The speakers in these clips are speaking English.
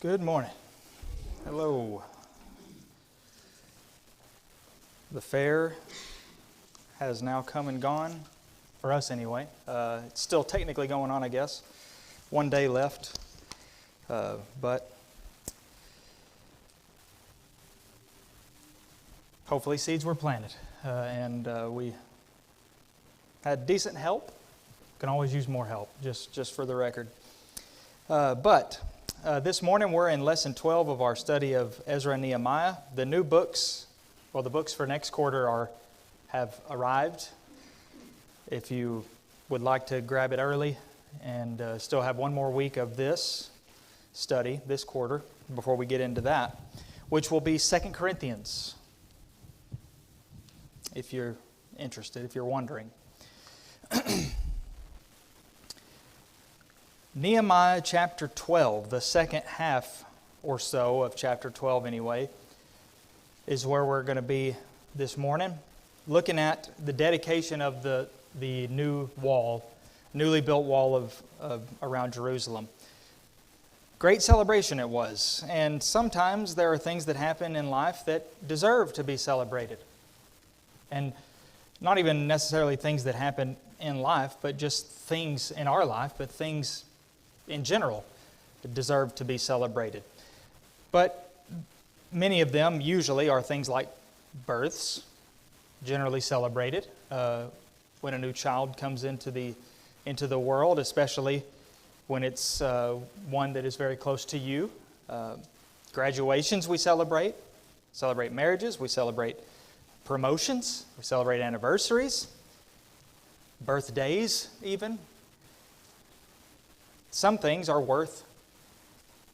Good morning. Hello. The fair has now come and gone, for us anyway. It's still technically going on, I guess. One day left, but hopefully seeds were planted, and we had decent help. Can always use more help, just for the record. But this morning we're in Lesson 12 of our study of Ezra and Nehemiah. The new books, well, the books for next quarter have arrived. If you would like to grab it early and still have one more week of this study, this quarter, before we get into that, which will be 2 Corinthians, if you're interested, if you're wondering. Nehemiah chapter 12, the second half or so of chapter 12 anyway, is where we're going to be this morning, looking at the dedication of the new wall, newly built wall of around Jerusalem. Great celebration it was, and sometimes there are things that happen in life that deserve to be celebrated. And not even necessarily things that happen in life, but just things in our life, but things in general that deserve to be celebrated. But many of them usually are things like births, generally celebrated when a new child comes into the world, especially when it's one that is very close to you. Graduations we celebrate marriages, we celebrate promotions, we celebrate anniversaries, birthdays even. Some things are worth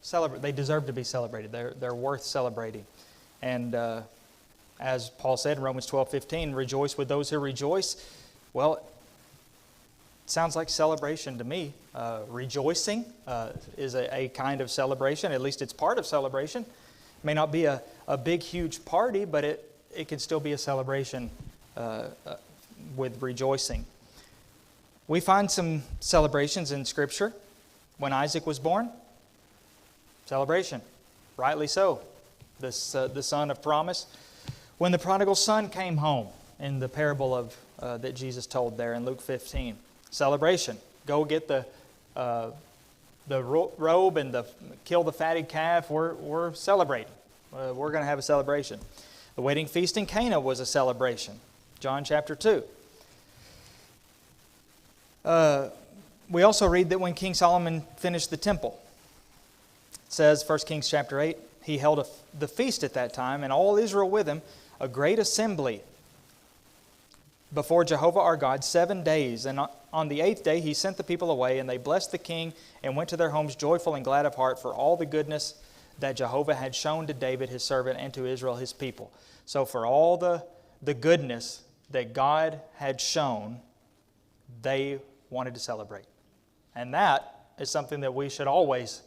celebrating. They deserve to be celebrated. They're worth celebrating. And as Paul said in Romans 12:15, rejoice with those who rejoice. Well, it sounds like celebration to me. Rejoicing is a kind of celebration. At least it's part of celebration. It may not be a big, huge party, but it can still be a celebration with rejoicing. We find some celebrations in Scripture. When Isaac was born, celebration, rightly so, the son of promise. When the prodigal son came home in the parable of that Jesus told there in Luke 15, celebration. Go get the robe and kill the fatted calf. We're celebrating. We're going to have a celebration. The wedding feast in Cana was a celebration. John chapter 2. We also read that when King Solomon finished the temple, it says, 1 Kings chapter 8, he held the feast at that time, and all Israel with him, a great assembly before Jehovah our God 7 days. And on the 8th day he sent the people away, and they blessed the king and went to their homes joyful and glad of heart for all the goodness that Jehovah had shown to David his servant and to Israel his people. So for all the goodness that God had shown, they wanted to celebrate. And that is something that we should always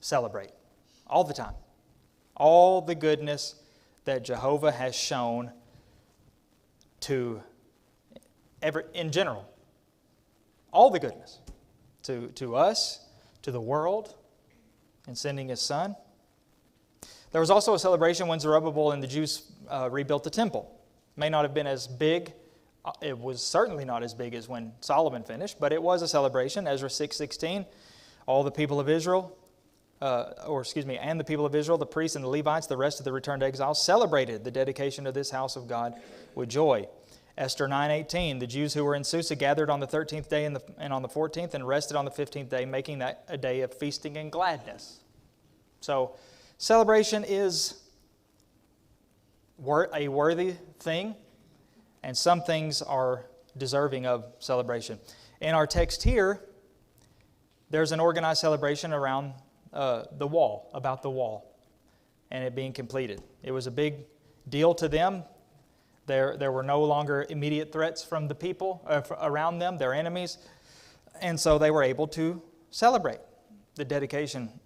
celebrate, all the time. All the goodness that Jehovah has shown in general. All the goodness to us, to the world, in sending His Son. There was also a celebration when Zerubbabel and the Jews rebuilt the temple. It may not have been as big. It was certainly not as big as when Solomon finished, but it was a celebration. Ezra 6:16, all the people of Israel, and the people of Israel, the priests and the Levites, the rest of the returned exiles, celebrated the dedication of this house of God with joy. Esther 9:18, the Jews who were in Susa gathered on the 13th day and on the 14th and rested on the 15th day, making that a day of feasting and gladness. So celebration is a worthy thing. And some things are deserving of celebration. In our text here, there's an organized celebration around the wall, about the wall, and it being completed. It was a big deal to them. There were no longer immediate threats from the people around them, their enemies, and so they were able to celebrate the dedication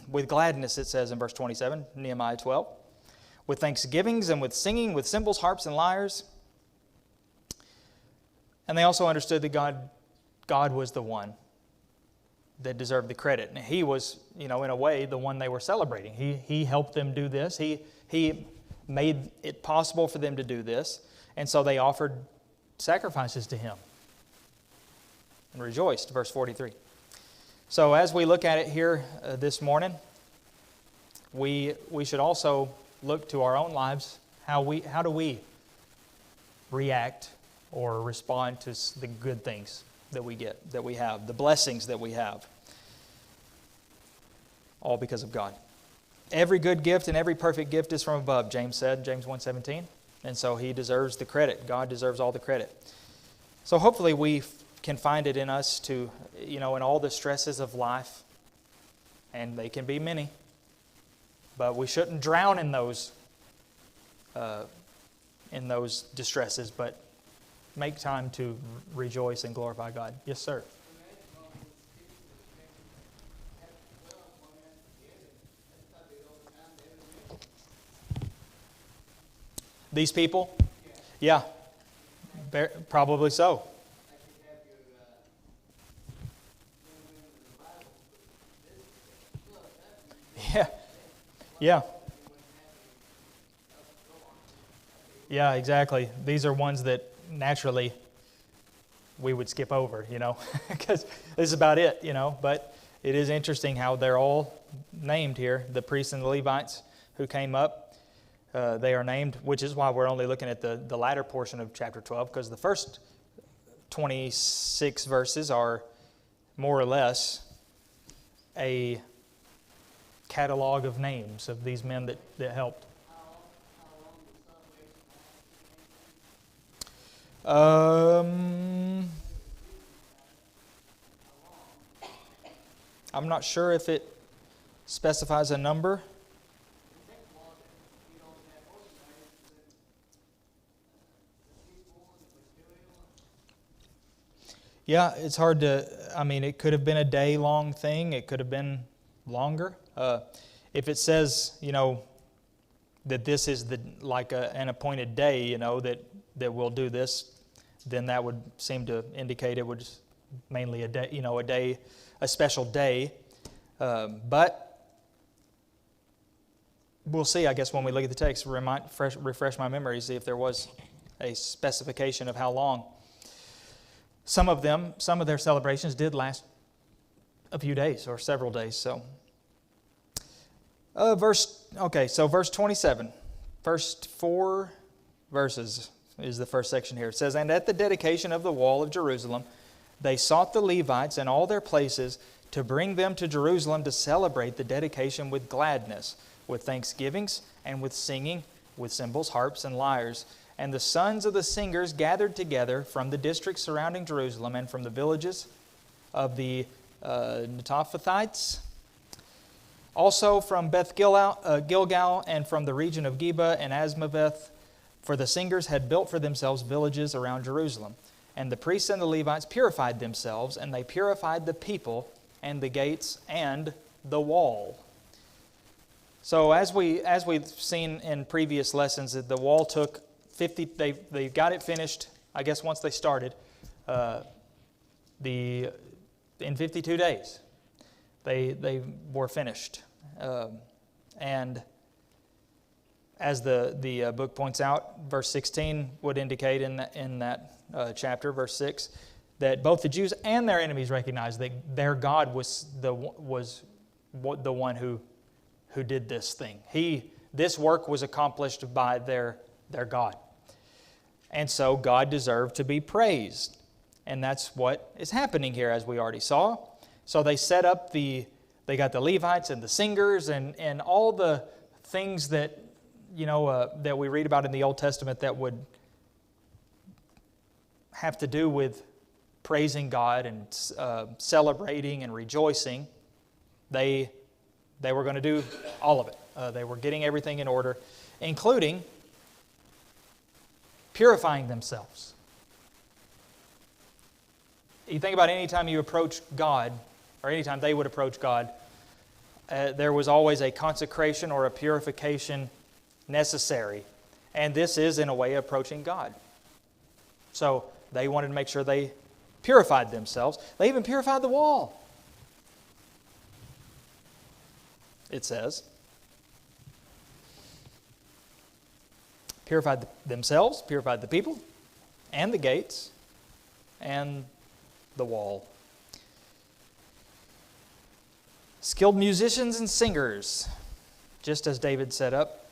with gladness, it says in verse 27, Nehemiah 12, with thanksgivings and with singing, with cymbals, harps, and lyres. And they also understood that God was the one that deserved the credit. And he was, in a way, the one they were celebrating. He helped them do this. He made it possible for them to do this. And so they offered sacrifices to him and rejoiced, verse 43. So as we look at it here this morning, we should also look to our own lives. How do we react or respond to the good things that we get, that we have, the blessings that we have? All because of God. Every good gift and every perfect gift is from above, James said, James 1:17. And so he deserves the credit. God deserves all the credit. So hopefully we can find it in us to, in all the stresses of life, and they can be many, but we shouldn't drown in those distresses, but make time to rejoice and glorify God. Yes, sir. These people? Yeah. Probably so. Yeah. Yeah. Yeah, exactly. These are ones that naturally we would skip over, because this is about it, But it is interesting how they're all named here. The priests and the Levites who came up, they are named, which is why we're only looking at the latter portion of chapter 12, because the first 26 verses are more or less a catalog of names of these men that helped. I'm not sure if it specifies a number. Yeah, it's hard to, it could have been a day-long thing. It could have been longer. If it says, that this is an appointed day, that we'll do this, then that would seem to indicate it was mainly a day, a special day. But we'll see, I guess, when we look at the text, refresh my memory, see if there was a specification of how long. Some of their celebrations did last a few days or several days. So, verse 27, first 4 verses is the first section here. It says, "And at the dedication of the wall of Jerusalem, they sought the Levites in all their places to bring them to Jerusalem to celebrate the dedication with gladness, with thanksgivings, and with singing, with cymbals, harps, and lyres. And the sons of the singers gathered together from the districts surrounding Jerusalem and from the villages of the Netophathites, also from Beth Gilgal and from the region of Geba and Asmaveth, for the singers had built for themselves villages around Jerusalem. And the priests and the Levites purified themselves, and they purified the people and the gates and the wall." So as we've seen in previous lessons, that the wall took 50. They got it finished, I guess, once they started. In 52 days, they were finished, and as the book points out, verse 16 would indicate in that chapter, verse 6, that both the Jews and their enemies recognized that their God was the one who did this thing. This work was accomplished by their God. And so God deserved to be praised. And that's what is happening here, as we already saw. So they set up they got the Levites and the singers and all the things that, that we read about in the Old Testament that would have to do with praising God and celebrating and rejoicing. They were going to do all of it. They were getting everything in order, including purifying themselves. You think about any time you approach God, or any time they would approach God, there was always a consecration or a purification necessary. And this is, in a way, approaching God. So they wanted to make sure they purified themselves. They even purified the wall. it says. Purified themselves, purified the people, and the gates, and the wall. Skilled musicians and singers, just as David set up,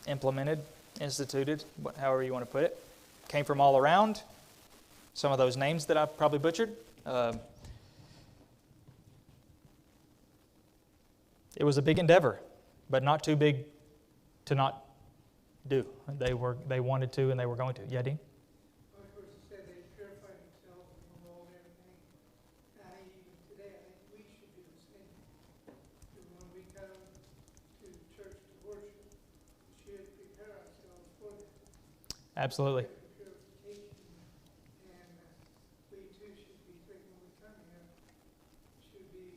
implemented, instituted, however you want to put it, came from all around. Some of those names that I've probably butchered. It was a big endeavor, but not too big to not do. They wanted to, and they were going to. Yeah, Dean? Well, of course, you said they purified themselves from all and everything. And I think even today, I think we should do the same. When we come to church to worship, we should prepare ourselves for that. Absolutely. Purification. And we too should be thinking when we come here, should be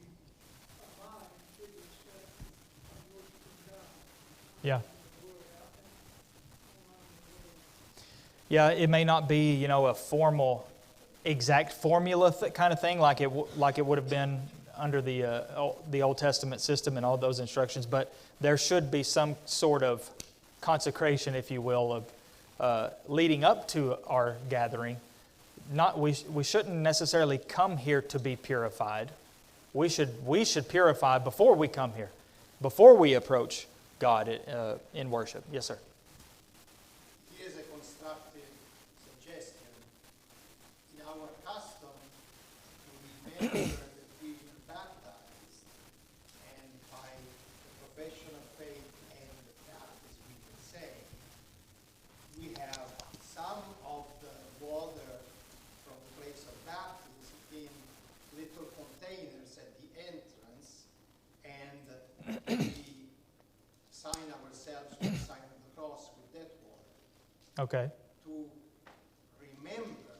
our mind should be set on worshiping God. Yeah. Yeah, it may not be, a formal, exact formula kind of thing like it would have been under the Old Testament system and all those instructions, but there should be some sort of consecration, if you will, of leading up to our gathering. We shouldn't necessarily come here to be purified. We should purify before we come here, before we approach God in worship. Yes, sir. Here's a constructive suggestion. In our custom, we remember that we were baptized, and by the profession of faith and the practice, we can say, we have some of the water from the place of baptism in little containers at the entrance, and we sign ourselves with the sign of the cross with that water. Okay. To remember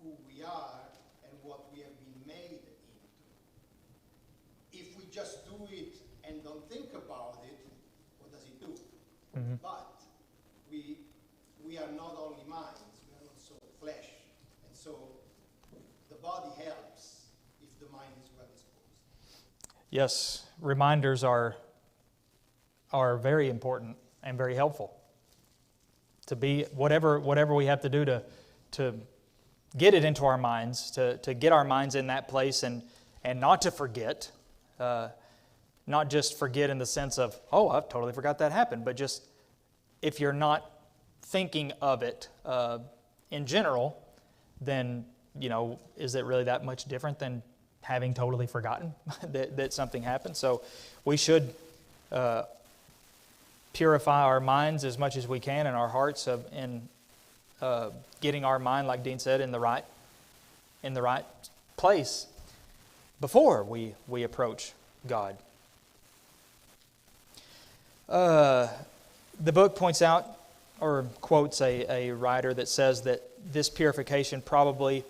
who we are and what we have been made into. If we just do it and don't think about it, what does it do? Mm-hmm. But we are not only minds, we are also flesh. And so the body helps if the mind is well disposed. Yes, reminders are very important and very helpful. To be whatever we have to do to get it into our minds, to get our minds in that place and not to forget, not just forget in the sense of, oh, I've totally forgot that happened, but just if you're not thinking of it in general, then, is it really that much different than having totally forgotten that something happened? So we should purify our minds as much as we can and our hearts in getting our mind, like Dean said, in the right place before we approach God. The book points out or quotes a writer that says that this purification probably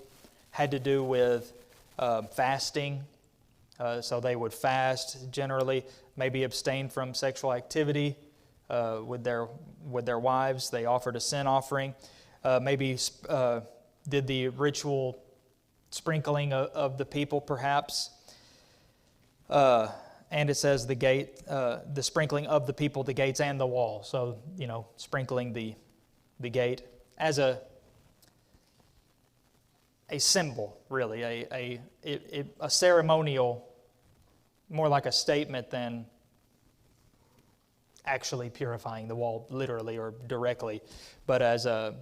had to do with fasting. So they would fast generally, maybe abstain from sexual activity with their wives. They offered a sin offering. Maybe did the ritual sprinkling of the people, perhaps. And it says the sprinkling of the people, the gates, and the wall. So, sprinkling the gate as a symbol, really, a ceremonial, more like a statement than actually purifying the wall literally or directly, but as a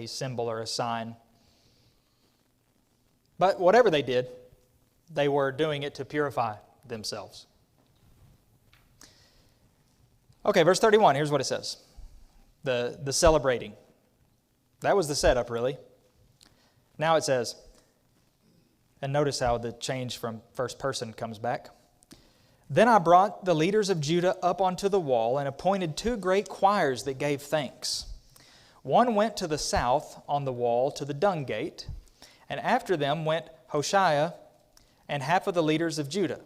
symbol or a sign. But whatever they did, they were doing it to purify themselves. Okay, verse 31, here's what it says. The celebrating. That was the setup, really. Now it says, and notice how the change from first person comes back. Then I brought the leaders of Judah up onto the wall and appointed 2 great choirs that gave thanks. One went to the south on the wall to the dung gate, and after them went Hoshea and half of the leaders of Judah,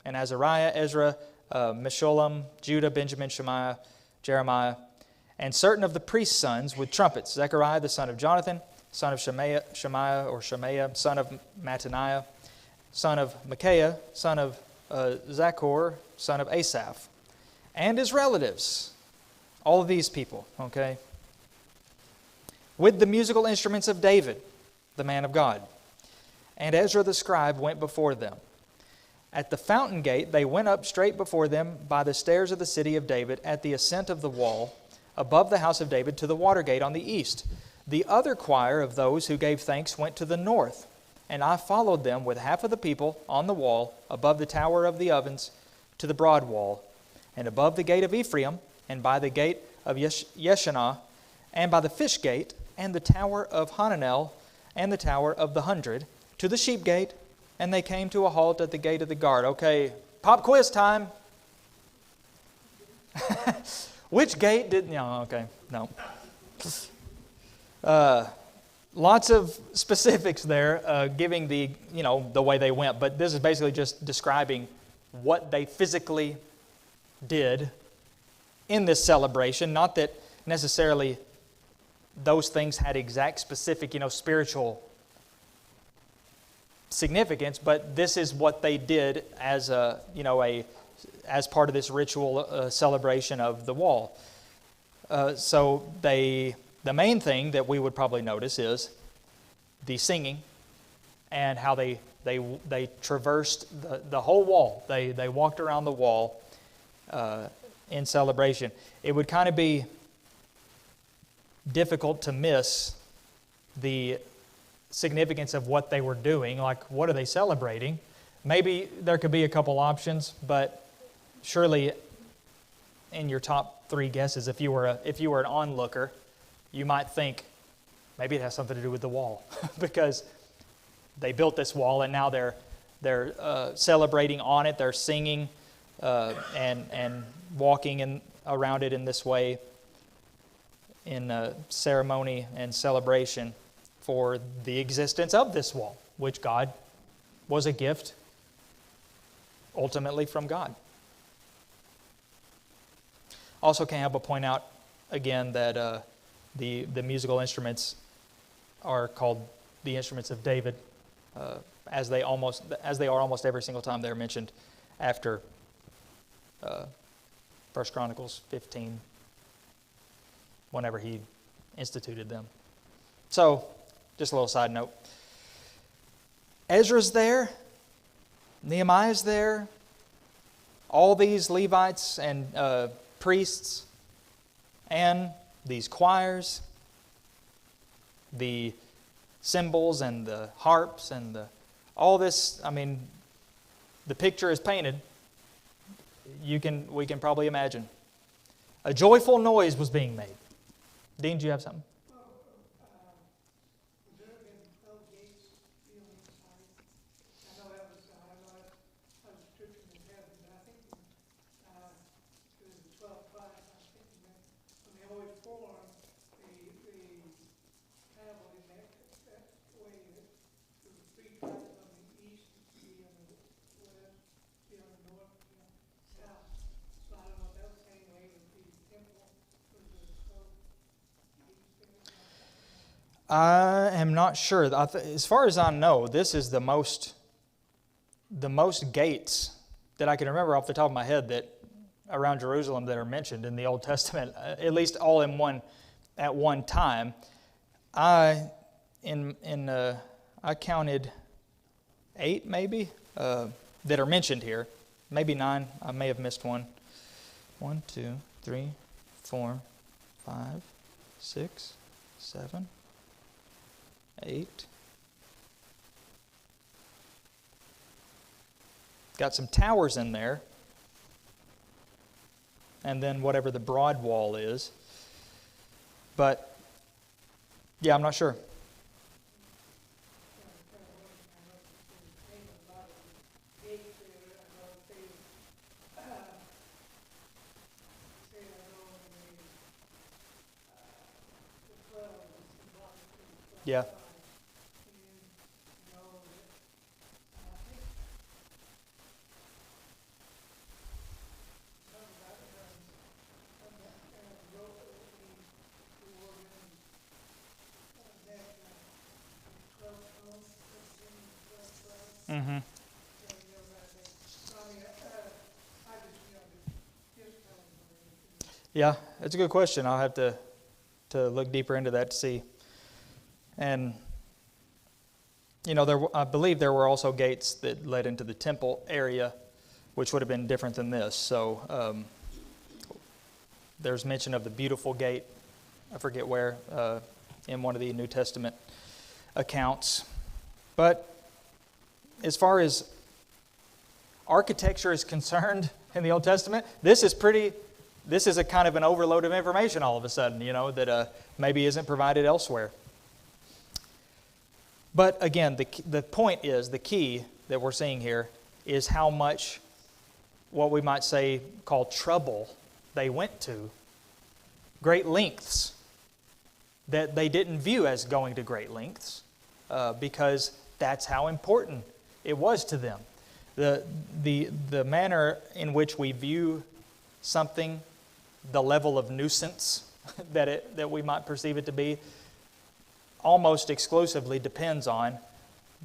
and Azariah, Ezra, Meshullam, Judah, Benjamin, Shemaiah, Jeremiah, and certain of the priest's sons with trumpets, Zechariah the son of Jonathan, son of Shemaiah, son of Mattaniah, son of Micaiah, son of Zachor, son of Asaph, and his relatives. All of these people, okay? With the musical instruments of David, the man of God. And Ezra the scribe went before them. At the fountain gate they went up straight before them by the stairs of the city of David at the ascent of the wall, above the house of David to the water gate on the east. The other choir of those who gave thanks went to the north, and I followed them with half of the people on the wall, above the tower of the ovens, to the broad wall, and above the gate of Ephraim, and by the gate of Yeshanah, and by the fish gate, and the tower of Hananel, and the tower of the 100, to the sheep gate, and they came to a halt at the gate of the guard. Okay, pop quiz time. Which gate did... No, okay, no. Lots of specifics there, giving the way they went. But this is basically just describing what they physically did in this celebration. Not that necessarily those things had exact specific, spiritual significance, but this is what they did as as part of this ritual celebration of the wall. So the main thing that we would probably notice is the singing and how they traversed the whole wall. They walked around the wall in celebration. It would kind of be difficult to miss the significance of what they were doing. Like, what are they celebrating? Maybe there could be a couple options, but surely in your top 3 guesses, if you were an onlooker, you might think maybe it has something to do with the wall because they built this wall and now they're celebrating on it. They're singing and walking around it in this way in ceremony and celebration for the existence of this wall, which God was a gift ultimately from God. Also can't help but point out again that the musical instruments are called the instruments of David, as they are almost every single time they're mentioned after 1 Chronicles 15, whenever he instituted them. So, just a little side note. Ezra's there, Nehemiah's there, all these Levites and priests, and these choirs, the cymbals and the harps and all this. I mean, the picture is painted. We can probably imagine. A joyful noise was being made. Dean, do you have something? I am not sure. As far as I know, this is the most gates that I can remember off the top of my head that around Jerusalem that are mentioned in the Old Testament, at least all in one at one time. I counted 8 maybe that are mentioned here, maybe 9. I may have missed one. 1, 2, 3, 4, 5, 6, 7, 8. Got some towers in there. And then whatever the broad wall is. But, yeah, I'm not sure. Yeah. Mm-hmm. Yeah, it's a good question. I'll have to look deeper into that to see. And, I believe there were also gates that led into the temple area, which would have been different than this. So there's mention of the beautiful gate, I forget where, in one of the New Testament accounts. But as far as architecture is concerned in the Old Testament, this is a kind of an overload of information all of a sudden, that maybe isn't provided elsewhere. But again, the point is, the key that we're seeing here is how much, what we might say, called trouble they went to, great lengths, that they didn't view as going to great lengths, because that's how important it was to them. The manner in which we view something, the level of nuisance that we might perceive it to be, almost exclusively depends on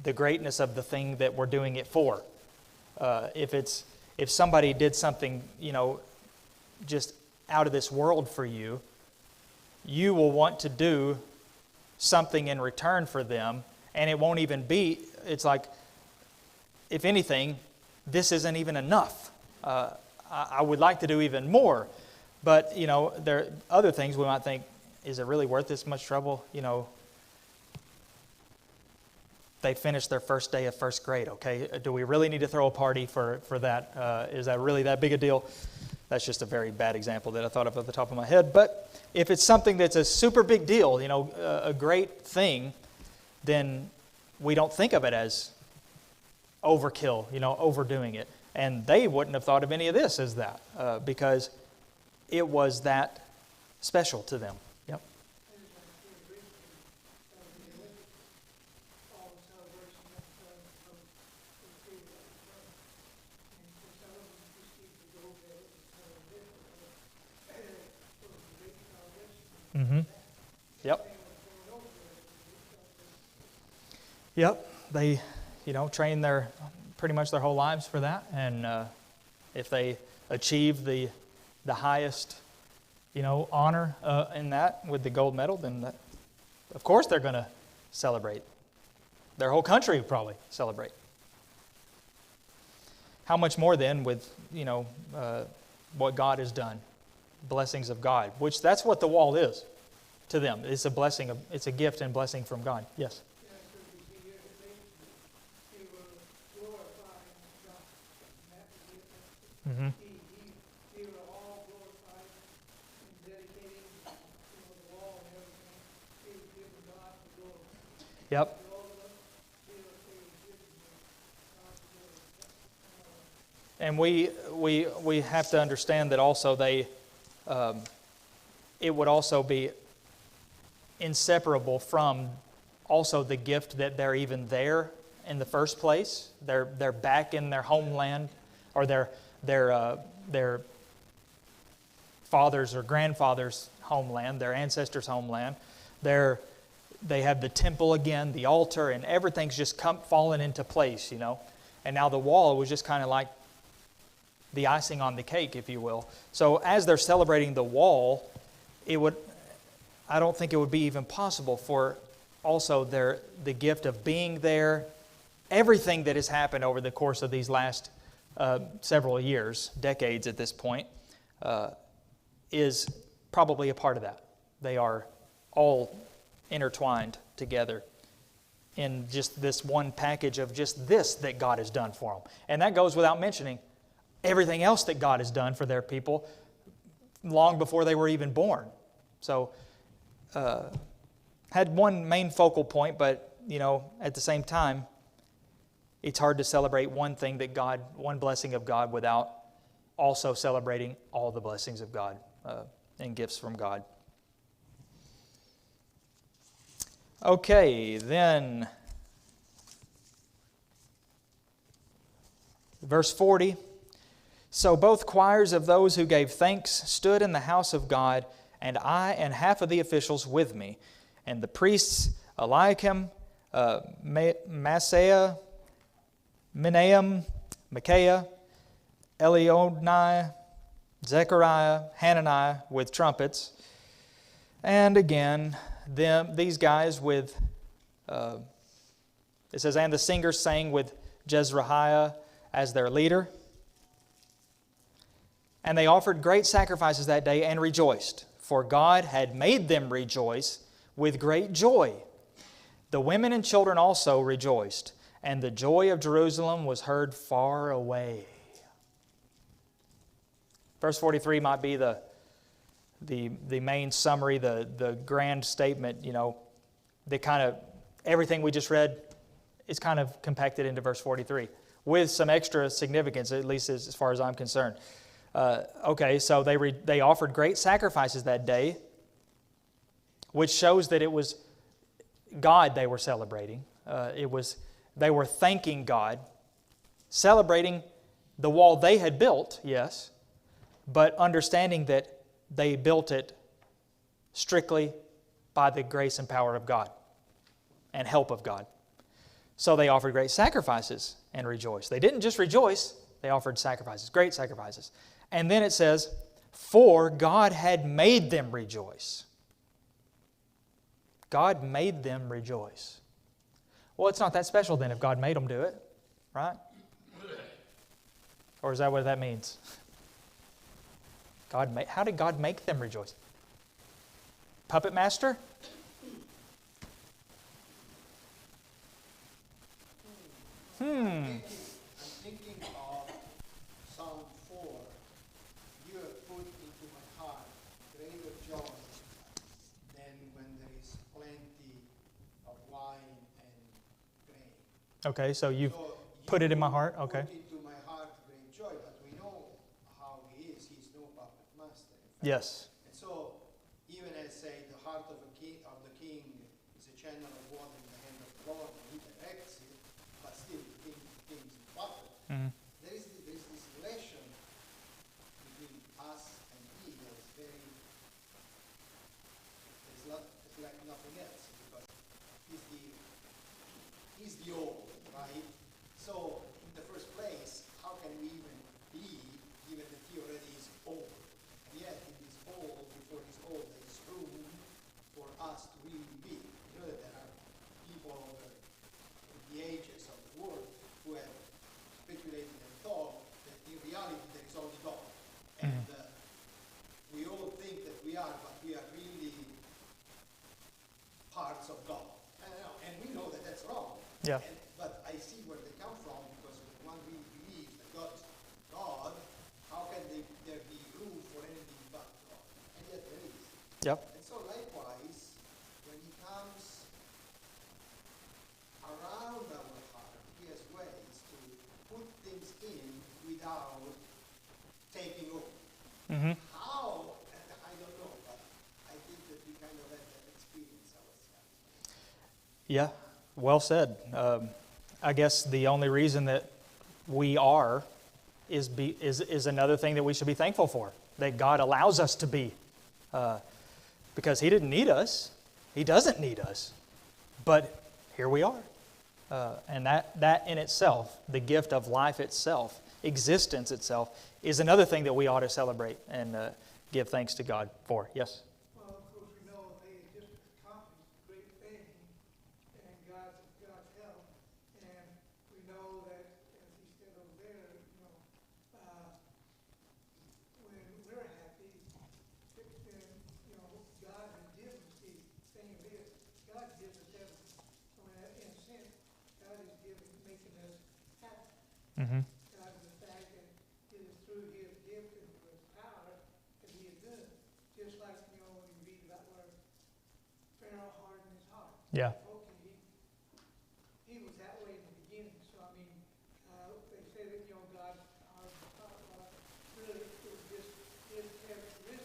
the greatness of the thing that we're doing it for. If somebody did something, just out of this world for you, you will want to do something in return for them, and it won't even be. It's like, if anything, this isn't even enough. I would like to do even more, but there are other things we might think, is it really worth this much trouble? They finished their first day of first grade, okay? Do we really need to throw a party for that? Is that really that big a deal? That's just a very bad example that I thought of at the top of my head. But if it's something that's a super big deal, a great thing, then we don't think of it as overkill, overdoing it. And they wouldn't have thought of any of this as that, because it was that special to them. Yep. Mm-hmm. Yep. Yep. They, train pretty much their whole lives for that, and if they achieve the highest, honor in that with the gold medal, then of course they're going to celebrate. Their whole country would probably celebrate. How much more then with what God has done, blessings of God, which that's what the wall is to them. It's a blessing, it's a gift and blessing from God. Yes. Mm-hmm. They were all glorified and dedicating the wall and everything. They were giving God the glory. Yep. And we have to understand that also it would also be inseparable from also the gift that they're even there in the first place. They're back in their homeland, or their father's or grandfather's homeland, their ancestors' homeland. They have the temple again, the altar, and everything's just fallen into place, And now the wall was just kind of like the icing on the cake, if you will. So as they're celebrating the wall, I don't think it would be even possible for also the gift of being there. Everything that has happened over the course of these last several years, decades at this point, is probably a part of that. They are all intertwined together in just this one package of just this that God has done for them. And that goes without mentioning everything else that God has done for their people long before they were even born. So, had one main focal point, but, at the same time, it's hard to celebrate one blessing of God without also celebrating all the blessings of God and gifts from God. Okay, then, verse 40. So both choirs of those who gave thanks stood in the house of God, and I and half of the officials with me, and the priests Eliakim, Maaseiah, Menahem, Micaiah, Elionai, Zechariah, Hananiah with trumpets, and again, these guys with, it says, and the singers sang with Jezreiah as their leader. And they offered great sacrifices that day and rejoiced, for God had made them rejoice with great joy. The women and children also rejoiced, and the joy of Jerusalem was heard far away. Verse 43 might be the main summary, the grand statement, the kind of everything we just read is kind of compacted into verse 43 with some extra significance, at least as far as I'm concerned. So they offered great sacrifices that day, which shows that it was God they were celebrating. They were thanking God, celebrating the wall they had built, yes, but understanding that they built it strictly by the grace and power of God and help of God. So they offered great sacrifices and rejoiced. They didn't just rejoice, they offered sacrifices, great sacrifices. And then it says, for God had made them rejoice. God made them rejoice. Well, it's not that special then if God made them do it, right? Or is that what that means? How did God make them rejoice? Puppet master? I'm thinking of Psalm 4. You have put into my heart greater joy than when there is plenty of wine and grain. Okay, so you've So put it in my you heart. Okay. Put into my heart great joy, but we know how he is. He's no puppet master. Yes. And so, even as say the heart of the king is a channel of water in the hand of the Lord, and he directs it, but still the king's puppet. Mm-hmm. There is this relation between us and he that is very. It's like nothing else because he's the old, right? So, in the first place, how can we even be, given that he already is old? And yet, in this old, before this old, there is room for us to really be. You know that there are people over the ages of the world who have speculated and thought that in reality there is only God. And we all think that we are, but we are really parts of God. And we know that that's wrong. Yeah. But I see where they come from because when one really believes that God is God, how can there be room for anything but God? And yet there is. Yep. And so likewise, when he comes around our heart, he has ways to put things in without taking over. Mm-hmm. How? I don't know, but I think that we kind of have that experience ourselves. Yeah, well said. I guess the only reason that we are is another thing that we should be thankful for, that God allows us to be. Because He didn't need us. He doesn't need us. But here we are. And that in itself, the gift of life itself, existence itself, is another thing that we ought to celebrate and give thanks to God for. Yes? Well, of course, we know they just accomplished a great thing and God's help. And we know that, as he said over there, when we're happy, then, God has given us the thing of this. God gives us everything. So in a sense, God is making us happy. Mm-hmm. God is the fact that it is through his gift and through his power that he is good. Just like, when you read about where Pharaoh hardened his heart. Yeah. Okay, he was that way in the beginning. So, they say that, God hardened his heart. Well, really, it was just his characteristic,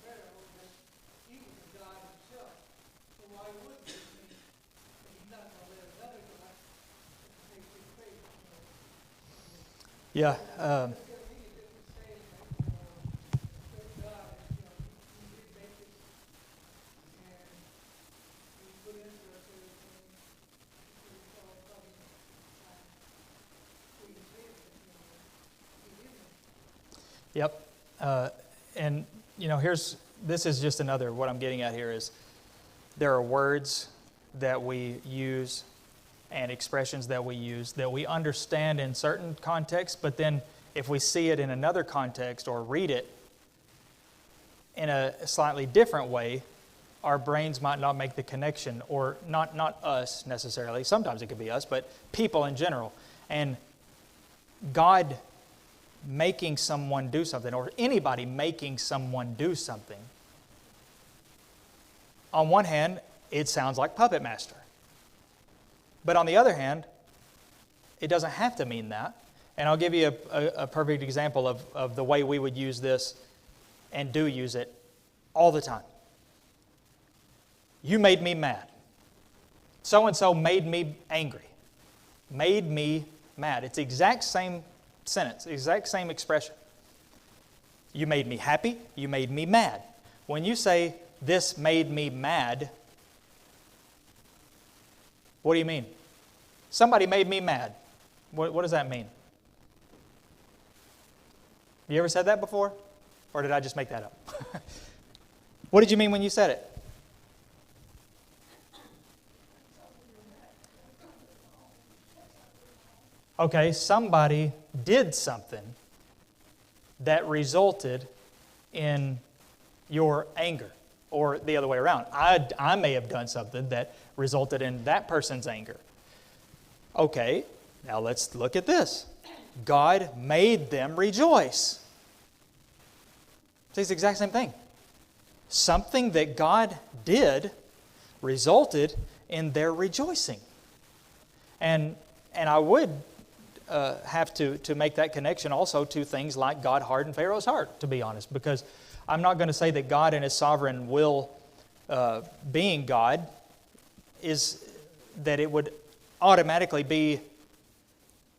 Pharaoh, that he was a God himself. So why wouldn't he? He's not going to let another God take his place. Yeah. Yep. And, this is just another, what I'm getting at here is there are words that we use and expressions that we use that we understand in certain contexts, but then if we see it in another context or read it in a slightly different way, our brains might not make the connection, or not us necessarily. Sometimes it could be us, but people in general. And God making someone do something, or anybody making someone do something, on one hand, it sounds like puppet master. But on the other hand, it doesn't have to mean that. And I'll give you a perfect example of the way we would use this and do use it all the time. You made me mad. So-and-so made me angry. Made me mad. It's the exact same sentence, exact same expression. You made me happy. You made me mad. When you say, this made me mad, what do you mean? Somebody made me mad. What does that mean? You ever said that before? Or did I just make that up? What did you mean when you said it? Okay, somebody did something that resulted in your anger, or the other way around. I may have done something that resulted in that person's anger. Okay, now let's look at this. God made them rejoice. It's the exact same thing. Something that God did resulted in their rejoicing. And I would have to make that connection also to things like God hardened Pharaoh's heart, to be honest, because I'm not going to say that God in His sovereign will, being God, is that it would automatically be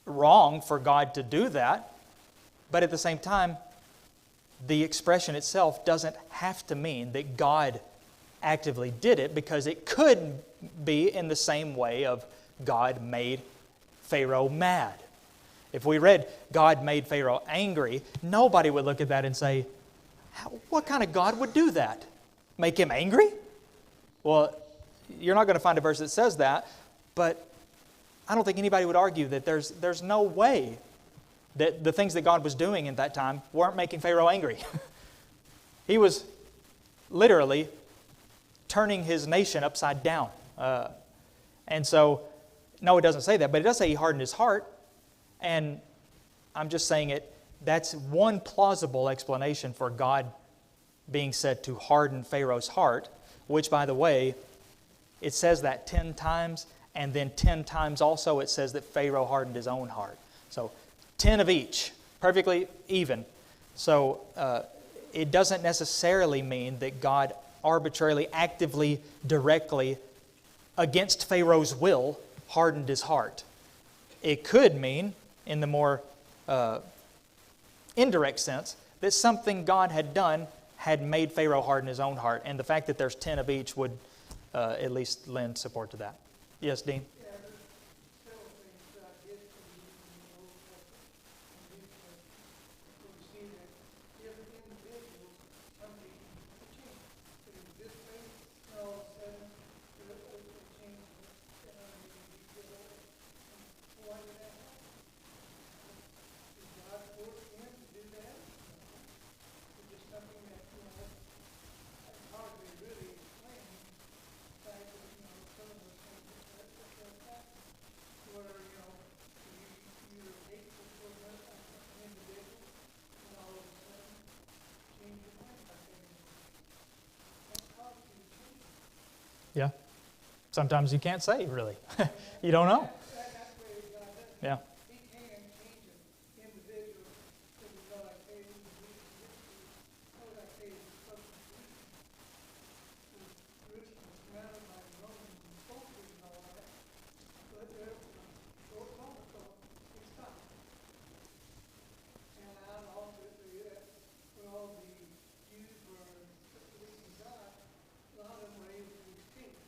wrong for God to do that, but at the same time, the expression itself doesn't have to mean that God actively did it, because it could be in the same way of God made Pharaoh mad. If we read God made Pharaoh angry, nobody would look at that and say, what kind of God would do that? Make him angry? Well, you're not going to find a verse that says that, but I don't think anybody would argue that there's no way that the things that God was doing in that time weren't making Pharaoh angry. He was literally turning his nation upside down. And so, no, it doesn't say that, but it does say he hardened his heart. And I'm just saying that's one plausible explanation for God being said to harden Pharaoh's heart, which, by the way, it says that 10 times, and then 10 times also it says that Pharaoh hardened his own heart. So 10 of each, perfectly even. So it doesn't necessarily mean that God arbitrarily, actively, directly, against Pharaoh's will, hardened his heart. It could mean, in the more indirect sense, that something God had done had made Pharaoh harden his own heart. And the fact that there's 10 of each would at least lend support to that. Yes, Dean? Yeah, there's several things God did for you in the Old Testament and New Testament. We see that every individual, something changed. But in this way, all of a sudden, there was a change and underneath the old. Why did that happen? Did God force him to do that? It's just something that, that's hard to really explain. The fact that, some of those things that happen, where, you're hateful for an individual, and all of a sudden, change your mind by saying, what caused you to change? Yeah. Sometimes you can't say, really. You don't know. That's the way God does it. Yeah. He can change an individual to be like, hey, this is how would I say it? Jerusalem was surrounded by the Romans and soldiers and all that. But there was a short moment ago, he stopped. And I'll also agree that when all the Jews were releasing God, a lot of them were able to escape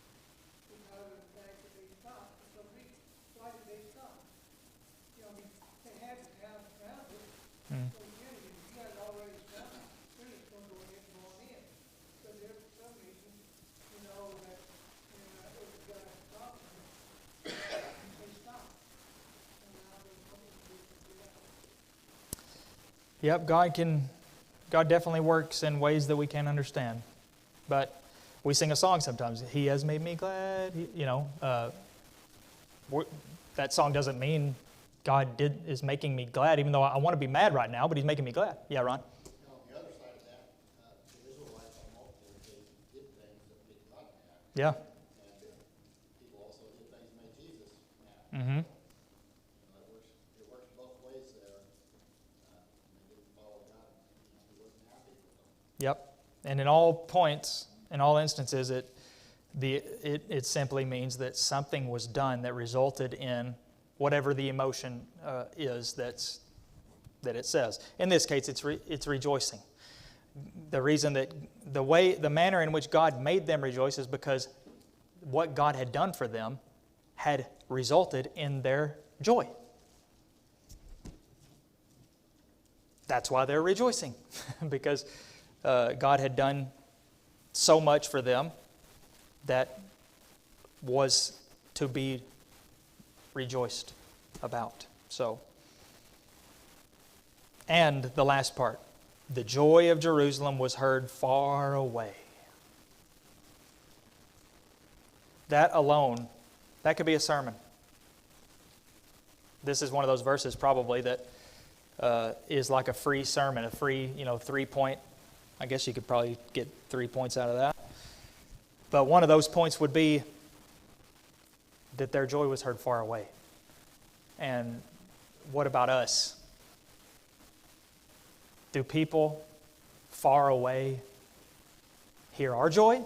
because of the fact that they stopped for some reason. Why did they stop? Yep, God definitely works in ways that we can't understand. But we sing a song sometimes, He has made me glad. That song doesn't mean God is making me glad, even though I want to be mad right now, but He's making me glad. Yeah, Ron? Now, on the other side of that, the Israelites on multiple occasions did things that made God mad. Yeah. And people also did things that made Jesus mad. Mm-hmm. It works both ways there. They didn't follow God. He wasn't happy with them. Yep. And in all points, in all instances, it simply means that something was done that resulted in whatever the emotion is that it says. In this case, it's rejoicing. The reason that the manner in which God made them rejoice is because what God had done for them had resulted in their joy. That's why they're rejoicing, because God had done so much for them that was to be rejoiced about. So, and the last part, the joy of Jerusalem was heard far away. That alone, that could be a sermon. This is one of those verses probably that is like a free sermon, a free, 3-point. I guess you could probably get 3 points out of that. But one of those points would be that their joy was heard far away. And what about us? Do people far away hear our joy?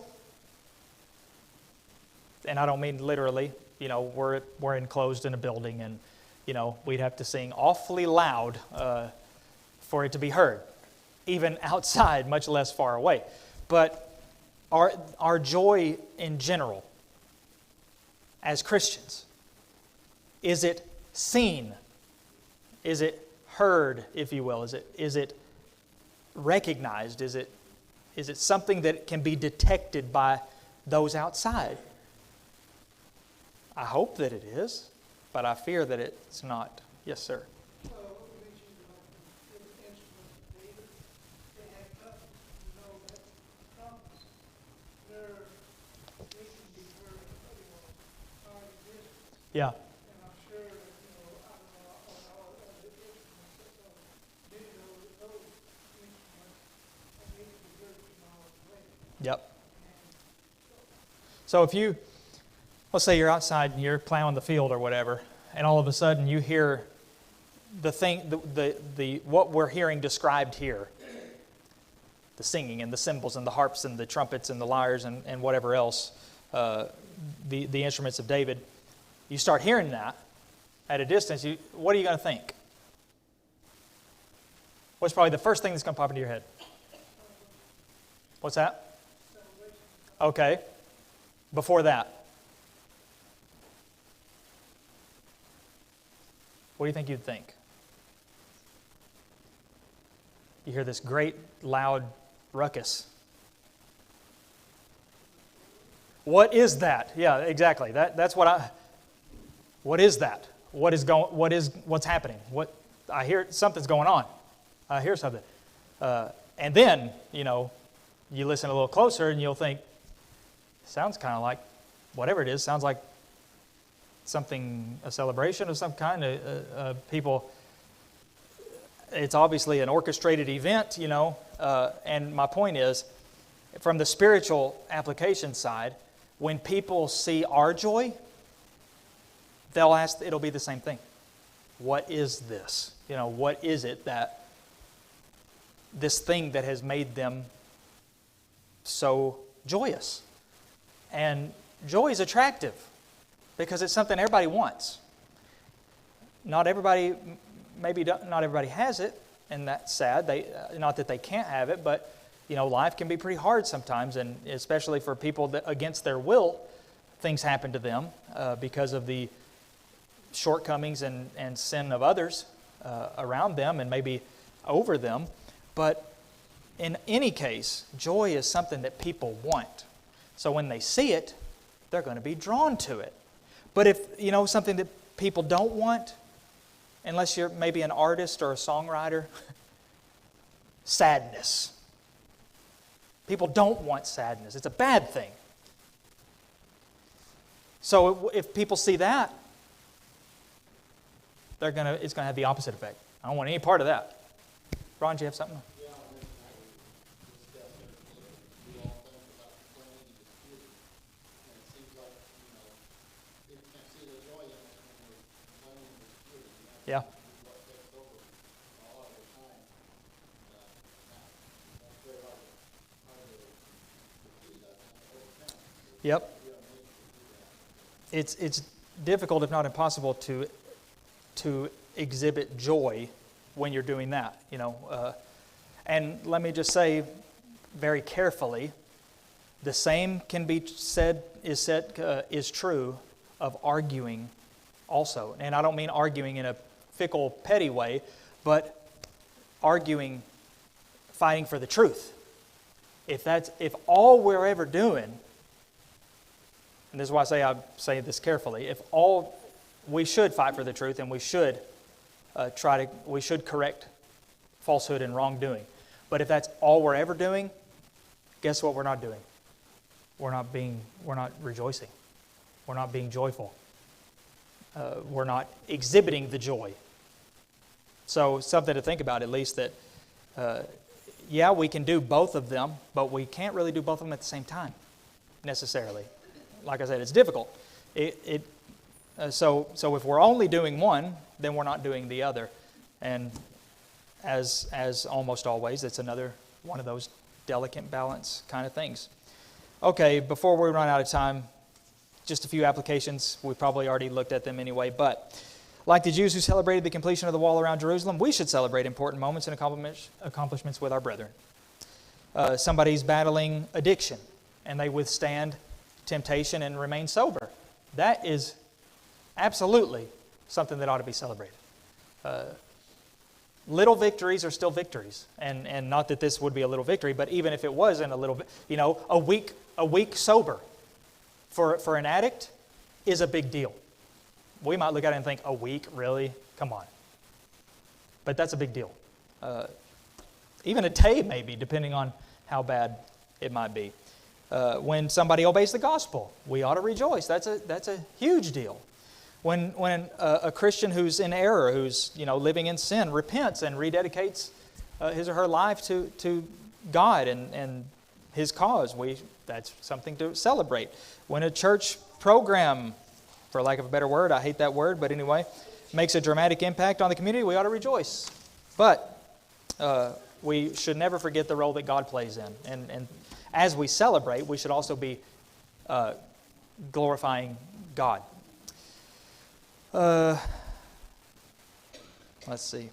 And I don't mean literally. We're enclosed in a building and, we'd have to sing awfully loud for it to be heard, even outside, much less far away. But our joy in general, as Christians, is it seen? Is it heard, if you will? Is it recognized? Is it something that can be detected by those outside? I hope that it is, but I fear that it's not. Yes, sir. Well, we mentioned like the instruments of David, they had buttons, that trumpets, they can be heard, far distance. Yeah. And I'm sure that, I don't know, on all other instruments, maybe those instruments, and they can be heard from miles away. Yep. So if let's say you're outside and you're plowing the field or whatever, and all of a sudden you hear what we're hearing described here, the singing and the cymbals and the harps and the trumpets and the lyres and whatever else, the instruments of David, you start hearing that at a distance, what are you going to think? What's probably the first thing that's going to pop into your head? What's that? Okay. Before that? What do you think you'd think? You hear this great, loud ruckus. What is that? Yeah, exactly. That's what is that? What's happening? I hear something's going on. I hear something. And then, you listen a little closer and you'll think, sounds kind of like, whatever it is, sounds like a celebration of some kind. People, it's obviously an orchestrated event, and my point is, from the spiritual application side, when people see our joy, they'll ask, it'll be the same thing. What is this? What is it this thing that has made them so joyous? And joy is attractive because it's something everybody wants. Not everybody has it, and that's sad. Not that they can't have it, but life can be pretty hard sometimes, and especially for people that against their will, things happen to them because of the shortcomings and sin of others around them and maybe over them. But in any case, joy is something that people want. So when they see it, they're going to be drawn to it. But if, something that people don't want, unless you're maybe an artist or a songwriter, sadness. People don't want sadness. It's a bad thing. So if people see that, it's going to have the opposite effect. I don't want any part of that. Ron, do you have something? Yeah, I mentioned that we discussed it. We all think about complaining and disputing. And it seems like, people can't see the joy in it when we're complaining and disputing. Yeah. What takes over a lot of the time. That's very hard to defeat, overcome. Yep. We don't need to do that. It's difficult, if not impossible, to exhibit joy when you're doing that, and let me just say very carefully, the same can be said is true of arguing also. And I don't mean arguing in a fickle, petty way, but arguing, fighting for the truth. If all we're ever doing, and this is why I say this carefully, we should fight for the truth, and we should we should correct falsehood and wrongdoing. But if that's all we're ever doing, guess what we're not doing? We're not rejoicing. We're not being joyful. We're not exhibiting the joy. So something to think about, at least, that we can do both of them, but we can't really do both of them at the same time, necessarily. Like I said, it's difficult. So if we're only doing one, then we're not doing the other. And as almost always, it's another one of those delicate balance kind of things. Okay, before we run out of time, just a few applications. We probably already looked at them anyway, but like the Jews who celebrated the completion of the wall around Jerusalem, we should celebrate important moments and accomplishments with our brethren. Somebody's battling addiction, and they withstand temptation and remain sober. That is absolutely something that ought to be celebrated. Little victories are still victories, and not that this would be a little victory, but even if it wasn't a little bit, a week sober for an addict is a big deal. We might look at it and think, a week, really? Come on. But that's a big deal. Even a day, maybe, depending on how bad it might be. When somebody obeys the gospel, we ought to rejoice. That's a huge deal. When a Christian who's in error, who's living in sin, repents and rededicates his or her life to God and His cause, that's something to celebrate. When a church program, for lack of a better word, I hate that word, but anyway, makes a dramatic impact on the community, we ought to rejoice. But we should never forget the role that God plays in. And as we celebrate, we should also be glorifying God. Let's see.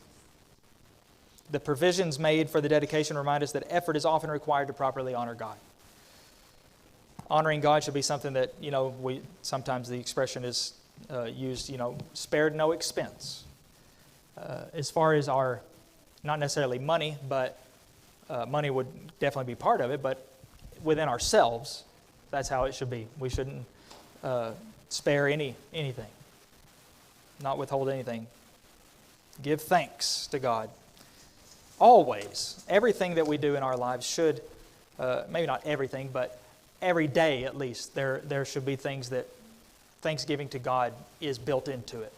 The provisions made for the dedication remind us that effort is often required to properly honor God. Honoring God should be something that, sometimes the expression is used, spared no expense. As far as our, not necessarily money, but money would definitely be part of it, but within ourselves, that's how it should be. We shouldn't spare anything. Not withhold anything. Give thanks to God. Always. Everything that we do in our lives should, maybe not everything, but every day at least, there should be things that thanksgiving to God is built into it.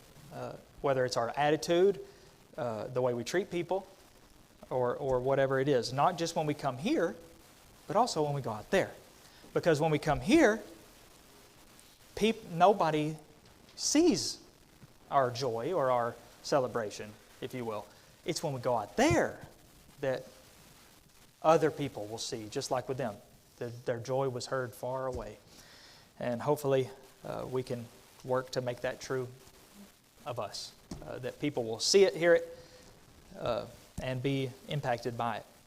Whether it's our attitude, the way we treat people, or whatever it is. Not just when we come here, but also when we go out there. Because when we come here, nobody sees our joy or our celebration, if you will. It's when we go out there that other people will see, just like with them. Their joy was heard far away. And hopefully we can work to make that true of us. That people will see it, hear it, and be impacted by it.